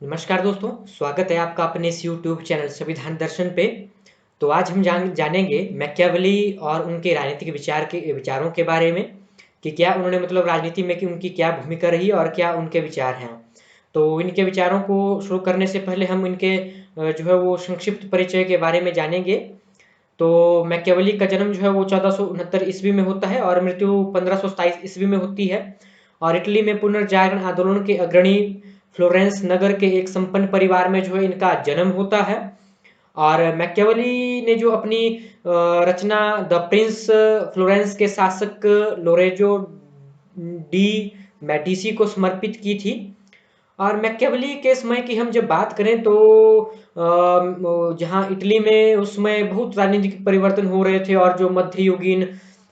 नमस्कार दोस्तों, स्वागत है आपका अपने इस यूट्यूब चैनल संविधान दर्शन पे। तो आज हम जानेंगे मैकियावेली और उनके राजनीतिक विचारों के बारे में कि क्या उन्होंने मतलब राजनीति में कि उनकी क्या भूमिका रही और क्या उनके विचार हैं। तो इनके विचारों को शुरू करने से पहले हम इनके जो है वो संक्षिप्त परिचय के बारे में जानेंगे। तो मैकियावेली का जन्म जो है वो 1469 ईस्वी में होता है और मृत्यु 1527 ईस्वी में होती है। और इटली में पुनर्जागरण आंदोलन के अग्रणी फ्लोरेंस नगर के एक संपन्न परिवार में जो है इनका जन्म होता है। और मैकियावेली ने जो अपनी रचना द प्रिंस फ्लोरेंस के शासक लोरेंजो डी मेडिसी को समर्पित की थी। और मैकियावेली के समय की हम जब बात करें तो जहाँ इटली में उस समय बहुत राजनीतिक परिवर्तन हो रहे थे और जो मध्ययुगीन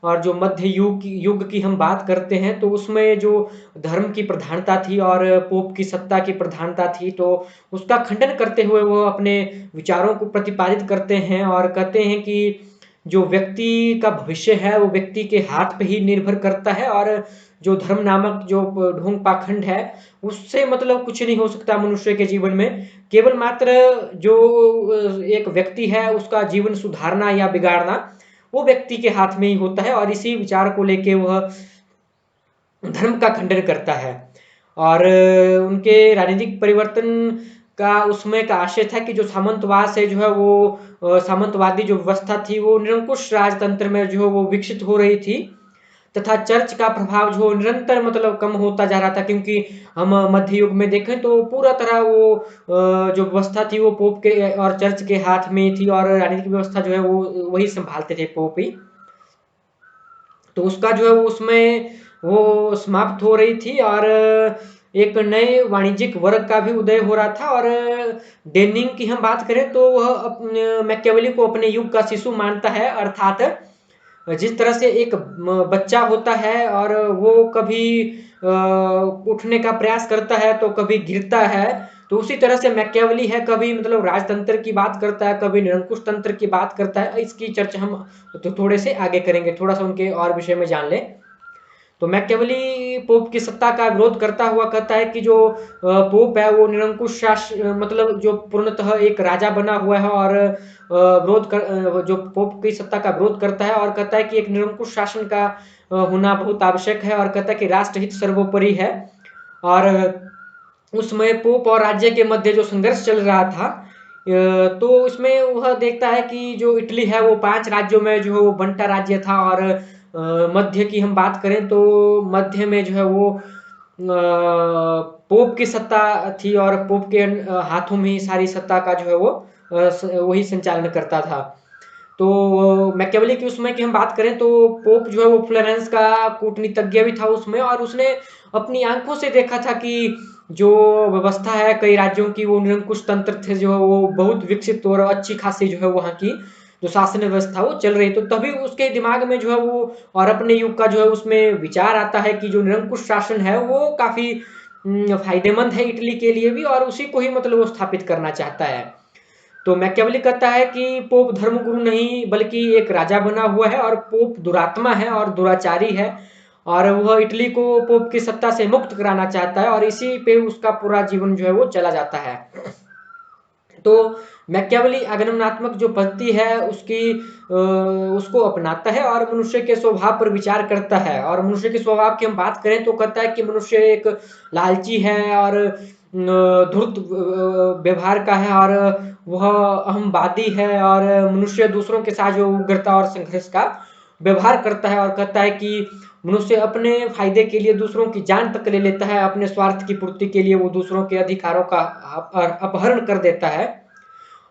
और जो मध्य युग की हम बात करते हैं तो उसमें जो धर्म की प्रधानता थी और पोप की सत्ता की प्रधानता थी, तो उसका खंडन करते हुए वो अपने विचारों को प्रतिपादित करते हैं और कहते हैं कि जो व्यक्ति का भविष्य है वो व्यक्ति के हाथ पे ही निर्भर करता है और जो धर्म नामक जो ढोंग पाखंड है उससे मतलब कुछ नहीं हो सकता मनुष्य के जीवन में। केवल मात्र जो एक व्यक्ति है उसका जीवन सुधारना या बिगाड़ना वो व्यक्ति के हाथ में ही होता है और इसी विचार को लेके वह धर्म का खंडन करता है। और उनके राजनीतिक परिवर्तन का उसमें का आशय था कि जो सामंतवाद से जो है वो सामंतवादी जो व्यवस्था थी वो निरंकुश राजतंत्र में जो है वो विकसित हो रही थी तथा चर्च का प्रभाव जो निरंतर मतलब कम होता जा रहा था, क्योंकि हम मध्य युग में देखें तो पूरा तरह वो जो व्यवस्था थी वो पोप के और चर्च के हाथ में थी और राजनीतिक व्यवस्था जो है वो वही संभालते थे, पोप ही। तो उसका जो है वो उसमें वो समाप्त हो रही थी और एक नए वाणिज्यिक वर्ग का भी उदय हो रहा था। और डेनिंग की हम बात करें तो वह मैकियावेली को अपने युग का शिशु मानता है, अर्थात जिस तरह से एक बच्चा होता है और वो कभी उठने का प्रयास करता है तो कभी गिरता है, तो उसी तरह से मैकियावेली है, कभी मतलब राजतंत्र की बात करता है, कभी निरंकुश तंत्र की बात करता है। इसकी चर्चा हम तो थोड़े से आगे करेंगे, थोड़ा सा उनके और विषय में जान लें। तो मैकियावेली पोप की सत्ता का विरोध करता हुआ कहता है कि जो पोप है वो निरंकुश मतलब जो पूर्णतः एक राजा बना हुआ है और जो पोप की सत्ता का विरोध करता है और कहता है कि एक निरंकुश शासन का होना बहुत आवश्यक है और कहता है कि राष्ट्रहित सर्वोपरि है। और उस समय पोप और राज्य के मध्य जो संघर्ष चल रहा था, तो इसमें वह देखता है कि जो इटली है वो 5 राज्यों में जो है वो बंटा राज्य था और मध्य की हम बात करें तो मध्य में जो है वो पोप की सत्ता थी और पोप के हाथों में ही सारी सत्ता का जो है वो वही संचालन करता था। तो मैकियावेली की उसमें की हम बात करें तो पोप जो है वो फ्लोरेंस का कूटनीतिज्ञ भी था उसमें, और उसने अपनी आंखों से देखा था कि जो व्यवस्था है कई राज्यों की वो निरंकुश तंत्र थे जो है वो बहुत विकसित और अच्छी खासी जो है वहाँ की जो शासन व्यवस्था वो चल रही, तो तभी उसके दिमाग में जो है वो और अपने युग का जो है उसमें विचार आता है कि जो निरंकुश शासन है वो काफी फायदेमंद है इटली के लिए भी और उसी को ही मतलब वो स्थापित करना चाहता है। तो मैकियावेली कहता है कि पोप धर्मगुरु नहीं बल्कि एक राजा बना हुआ है और पोप दुरात्मा है और दुराचारी है और वह इटली को पोप की सत्ता से मुक्त कराना चाहता है और इसी पे उसका पूरा जीवन जो है वो चला जाता है। तो मैकियावेली आगमनात्मक जो पद्धति है उसको अपनाता है और मनुष्य के स्वभाव पर विचार करता है। और मनुष्य के स्वभाव की हम बात करें तो कहता है कि मनुष्य एक लालची है और धूर्त व्यवहार का है और वह अहमवादी है और मनुष्य दूसरों के साथ जो उग्रता और संघर्ष का व्यवहार करता है और कहता है कि मनुष्य अपने फायदे के लिए दूसरों की जान तक ले लेता है, अपने स्वार्थ की पूर्ति के लिए वो दूसरों के अधिकारों का अपहरण कर देता है।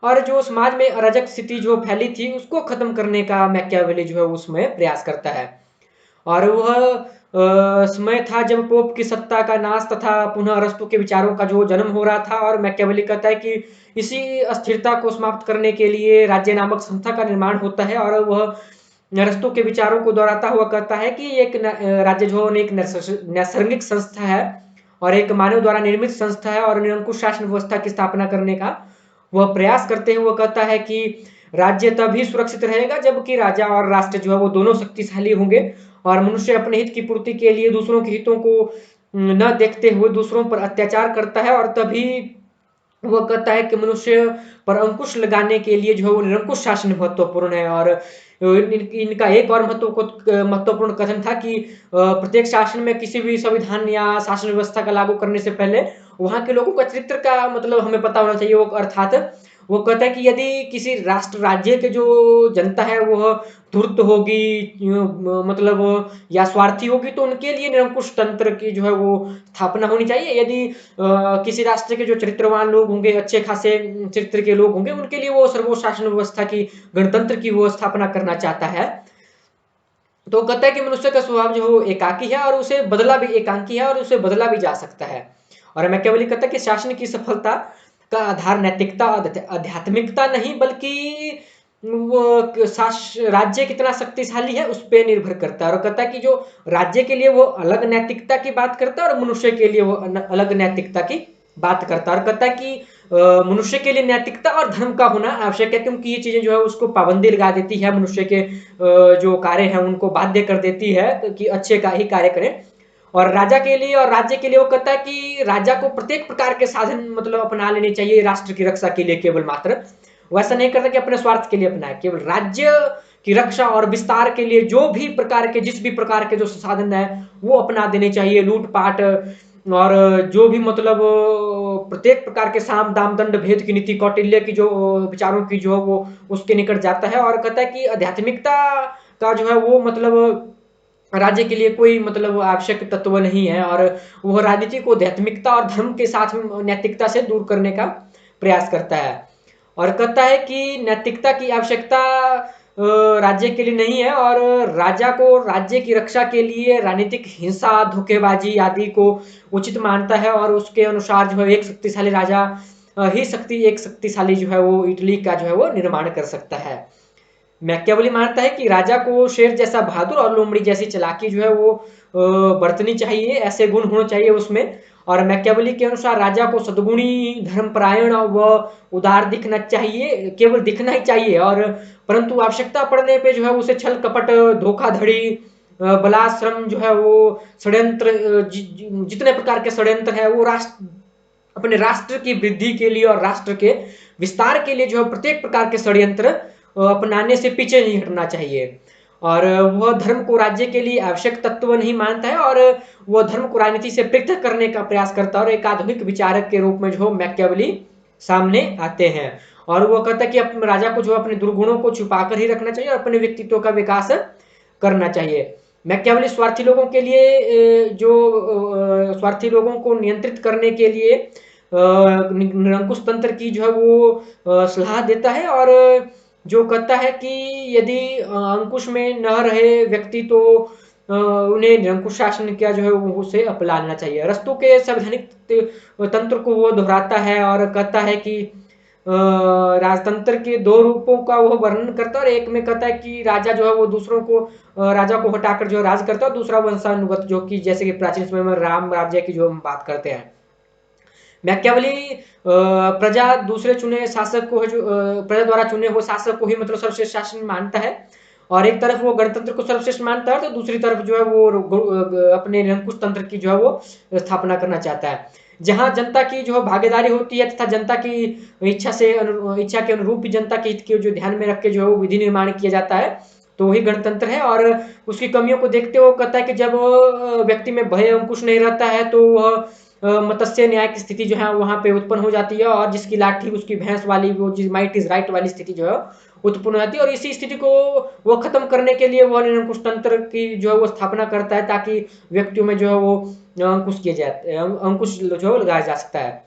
और जो समाज में अराजक स्थिति जो फैली थी उसको खत्म करने का मैकियावेली जो है उसमें प्रयास करता है। और वह समय था जब पोप की सत्ता का नाश तथा पुनः अरस्तु के विचारों का जो जन्म हो रहा था और मैकियावेली कहता है कि इसी अस्थिरता को समाप्त करने के लिए राज्य नामक संस्था का निर्माण होता है और वह अरस्तु के विचारों को दोहराता हुआ कहता है कि एक राज्य जो एक नैसर्गिक संस्था है और एक मानव द्वारा निर्मित संस्था है और निरंकुश शासन व्यवस्था की स्थापना करने का वह प्रयास करते हुए कहता है कि राज्य तभी सुरक्षित रहेगा जबकि राजा और राष्ट्र जो है वो दोनों शक्तिशाली होंगे और मनुष्य अपने हित की पूर्ति के लिए दूसरों के हितों को न देखते हुए दूसरों पर अत्याचार करता है और तभी वह कहता है कि मनुष्य पर अंकुश लगाने के लिए जो है वो निरंकुश शासन महत्वपूर्ण है। और इनका एक और महत्वपूर्ण कथन था कि प्रत्येक शासन में किसी भी संविधान या शासन व्यवस्था का लागू करने से पहले वहाँ के लोगों का चरित्र का मतलब हमें पता होना चाहिए। वो अर्थात वो कहता है कि यदि किसी राष्ट्र राज्य के जो जनता है वह धूर्त होगी, मतलब या स्वार्थी होगी, तो उनके लिए निरंकुश तंत्र की जो है वो स्थापना होनी चाहिए। यदि किसी राष्ट्र के जो चरित्रवान लोग होंगे, अच्छे खासे चरित्र के लोग होंगे, उनके लिए वो सर्वोच्च शासन व्यवस्था की, गणतंत्र की वो स्थापना करना चाहता है। तो कहता है कि मनुष्य का स्वभाव जो है एकाकी है और उसे बदला भी एकांकी है और उसे बदला भी जा सकता है। और मैकियावेली कहता है कि शासन की सफलता का आधार नैतिकता और आध्यात्मिकता नहीं, बल्कि वो राज्य कितना शक्तिशाली है उस पर निर्भर करता है। और कहता है कि जो राज्य के लिए वो अलग नैतिकता की बात करता है और मनुष्य के लिए वो अलग नैतिकता की बात करता है। और कहता है कि मनुष्य के लिए नैतिकता और धर्म का होना आवश्यक है, क्योंकि ये चीजें जो है उसको पाबंदी लगा देती है, मनुष्य के जो कार्य हैं उनको बाध्य कर देती है कि अच्छे का ही कार्य करें। और राजा के लिए और राज्य के लिए वो कहता है कि राजा को प्रत्येक प्रकार के साधन मतलब अपना लेने चाहिए राष्ट्र की रक्षा के लिए, केवल मात्र वैसा नहीं करता कि अपने स्वार्थ के लिए अपनाए, केवल राज्य की रक्षा और विस्तार के लिए जो भी प्रकार के, जिस भी प्रकार के जो साधन है वो अपना देने चाहिए। लूटपाट और जो भी मतलब प्रत्येक प्रकार के साम दाम दंड भेद की नीति, कौटिल्य की जो विचारों की जो वो उसके निकट जाता है। और कहता है कि आध्यात्मिकता का जो है वो मतलब राज्य के लिए कोई मतलब आवश्यक तत्व नहीं है, और वह राजनीति को आध्यात्मिकता और धर्म के साथ नैतिकता से दूर करने का प्रयास करता है। और कहता है कि नैतिकता की आवश्यकता राज्य के लिए नहीं है, और राजा को राज्य की रक्षा के लिए राजनीतिक हिंसा, धोखेबाजी आदि को उचित मानता है। और उसके अनुसार जो है एक शक्तिशाली राजा एक शक्तिशाली जो है वो इटली का जो है वो निर्माण कर सकता है। मैकियावेली मानता है कि राजा को शेर जैसा बहादुर और लोमड़ी जैसी चालाकी जो है वो बरतनी चाहिए, ऐसे गुण होने चाहिए उसमें। और मैकियावेली के अनुसार राजा को सद्गुणी, धर्मपरायण व उदार दिखना चाहिए, केवल दिखना ही चाहिए, और परंतु आवश्यकता पड़ने पे जो है उसे छल कपट, धोखाधड़ी, बलाश्रम जो है वो षड्यंत्र, जितने प्रकार के षड्यंत्र है वो अपने राष्ट्र की वृद्धि के लिए और राष्ट्र के विस्तार के लिए जो है प्रत्येक प्रकार के षड्यंत्र अपनाने से पीछे नहीं हटना चाहिए। और वह धर्म को राज्य के लिए आवश्यक तत्व नहीं मानता है, और वह धर्म को राजनीति से पृथक करने का प्रयास करता है, और एक आधुनिक विचारक के रूप में जो मैकियावेली सामने आते हैं। और वो कहता है कि अपने राजा को जो अपने दुर्गुणों को छुपाकर ही रखना चाहिए और अपने व्यक्तित्व का विकास करना चाहिए। मैकियावेली स्वार्थी लोगों के लिए स्वार्थी लोगों को नियंत्रित करने के लिए निरंकुश तंत्र की जो है वो सलाह देता है, और जो कहता है कि यदि अंकुश में न रहे व्यक्ति तो उन्हें निरंकुश शासन क्या जो है उसे अपनाना चाहिए। अरस्तु के संवैधानिक तंत्र को वो दोहराता है और कहता है कि राजतंत्र के दो रूपों का वो वर्णन करता है, और एक में कहता है कि राजा जो है वो दूसरों को राजा को हटाकर जो राज करता है, और दूसरा वंशानुगत, जो कि जैसे कि प्राचीन समय में राम राज्य की जो हम बात करते हैं। मैकियावेली प्रजा दूसरे चुने शासक को जो प्रजा द्वारा चुने हुए शासक को ही मतलब सर्वश्रेष्ठ शासन मानता है, और एक तरफ वो गणतंत्र को सर्वश्रेष्ठ मानता है तो दूसरी तरफ जो है वो अपने निरंकुश तंत्र की जो है वो स्थापना करना चाहता है, जहां जनता की जो भागीदारी होती है तथा जनता की इच्छा के अनुरूप जनता के हित को जो ध्यान में रख के जो है वो विधि निर्माण किया जाता है, तो वही गणतंत्र है। और उसकी कमियों को देखते हुए कहता है कि जब व्यक्ति में भय अंकुश नहीं रहता है तो वह मत्स्य न्याय की स्थिति जो है वहां पे उत्पन्न हो जाती है, और जिसकी लाठी उसकी भैंस वाली, वो माइट इज राइट वाली स्थिति जो है उत्पन्न हो जाती है। और इसी स्थिति को वो खत्म करने के लिए वो निरंकुश तंत्र की जो है वो स्थापना करता है, ताकि व्यक्तियों में जो है वो अंकुश जो है लगाया जा सकता है।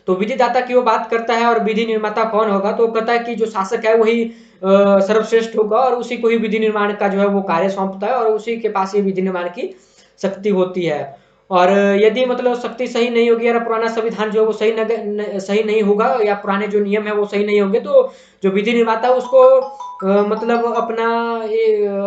तो विधिदाता की वो बात करता है, और विधि निर्माता कौन होगा, तो कहता है कि जो शासक है वही सर्वश्रेष्ठ होगा, और उसी को ही विधि निर्माण का जो है वो कार्य सौंपता है, और उसी के पास ही विधि निर्माण की शक्ति होती है। और यदि मतलब शक्ति सही नहीं होगी, या पुराना संविधान जो है वो सही नहीं होगा, या पुराने जो नियम है वो सही नहीं होंगे, तो जो विधि निर्माता है उसको मतलब अपना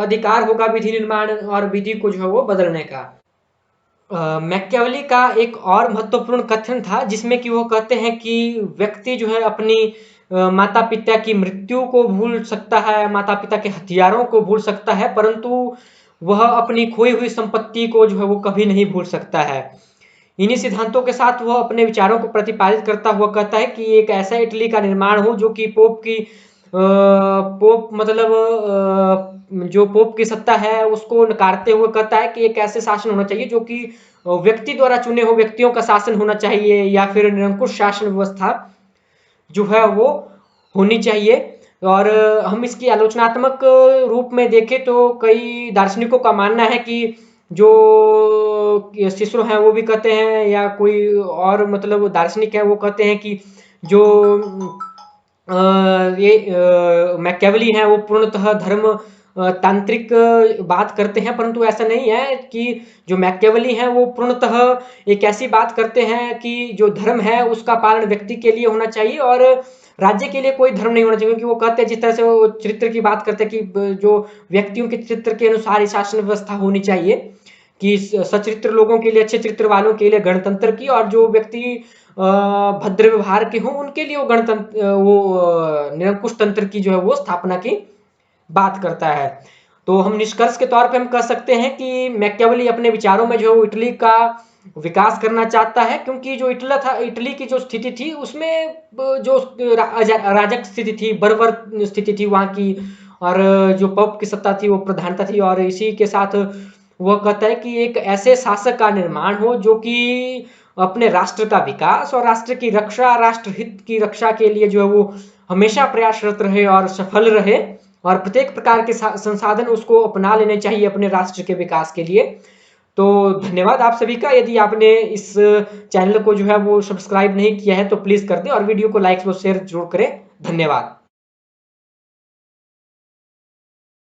अधिकार होगा विधि निर्माण और विधि को जो है वो बदलने का। मैकियावेली का एक और महत्वपूर्ण कथन था जिसमें कि वो कहते हैं कि व्यक्ति जो है अपनी माता पिता की मृत्यु को भूल सकता है, माता पिता के हथियारों को भूल सकता है, परंतु वह अपनी खोई हुई संपत्ति को जो है वो कभी नहीं भूल सकता है। इन्हीं सिद्धांतों के साथ वह अपने विचारों को प्रतिपादित करता हुआ कहता है कि एक ऐसा इटली का निर्माण हो जो कि पोप मतलब जो पोप की सत्ता है उसको नकारते हुए कहता है कि एक ऐसे शासन होना चाहिए जो कि व्यक्ति द्वारा चुने हुए व्यक्तियों का शासन होना चाहिए, या फिर निरंकुश शासन व्यवस्था जो है वो होनी चाहिए। और हम इसकी आलोचनात्मक रूप में देखें तो कई दार्शनिकों का मानना है कि जो सिसरो हैं वो भी कहते हैं, या कोई और मतलब दार्शनिक है वो कहते हैं कि जो ये मैकियावेली हैं वो पूर्णतः धर्म तांत्रिक बात करते हैं, परंतु ऐसा नहीं है कि जो मैकियावेली हैं वो पूर्णतः एक ऐसी बात करते हैं कि जो धर्म है उसका पालन व्यक्ति के लिए होना चाहिए और राज्य के लिए कोई धर्म नहीं होना चाहिए, क्योंकि वो कहते हैं जिस तरह से वो चरित्र की बात करते हैं कि जो व्यक्तियों के चरित्र के अनुसार ही शासन व्यवस्था होनी चाहिए, कि सचरित्र लोगों के लिए, अच्छे चरित्र वालों के लिए गणतंत्र की, और जो व्यक्ति भद्र व्यवहार के हों उनके लिए वो गणतंत्र निरंकुश तंत्र की जो है वो स्थापना की बात करता है। तो हम निष्कर्ष के तौर पे हम कह सकते हैं कि मैकियावेली अपने विचारों में जो इटली का विकास करना चाहता है, क्योंकि जो इटली की जो स्थिति थी उसमें जो राजक स्थिति थी, बर्बर स्थिति थी वहाँ की, और जो पोप की सत्ता थी वो प्रधानता थी, और इसी के साथ वह कहता है कि एक ऐसे शासक का निर्माण हो जो कि अपने राष्ट्र का विकास और राष्ट्र की रक्षा, राष्ट्रहित की रक्षा के लिए जो है वो हमेशा प्रयासरत रहे और सफल रहे, और प्रत्येक प्रकार के संसाधन उसको अपना लेने चाहिए अपने राष्ट्र के विकास के लिए। तो धन्यवाद आप सभी का। यदि आपने इस चैनल को जो है वो सब्सक्राइब नहीं किया है तो प्लीज कर दें, और वीडियो को लाइक और शेयर जरूर करें। धन्यवाद।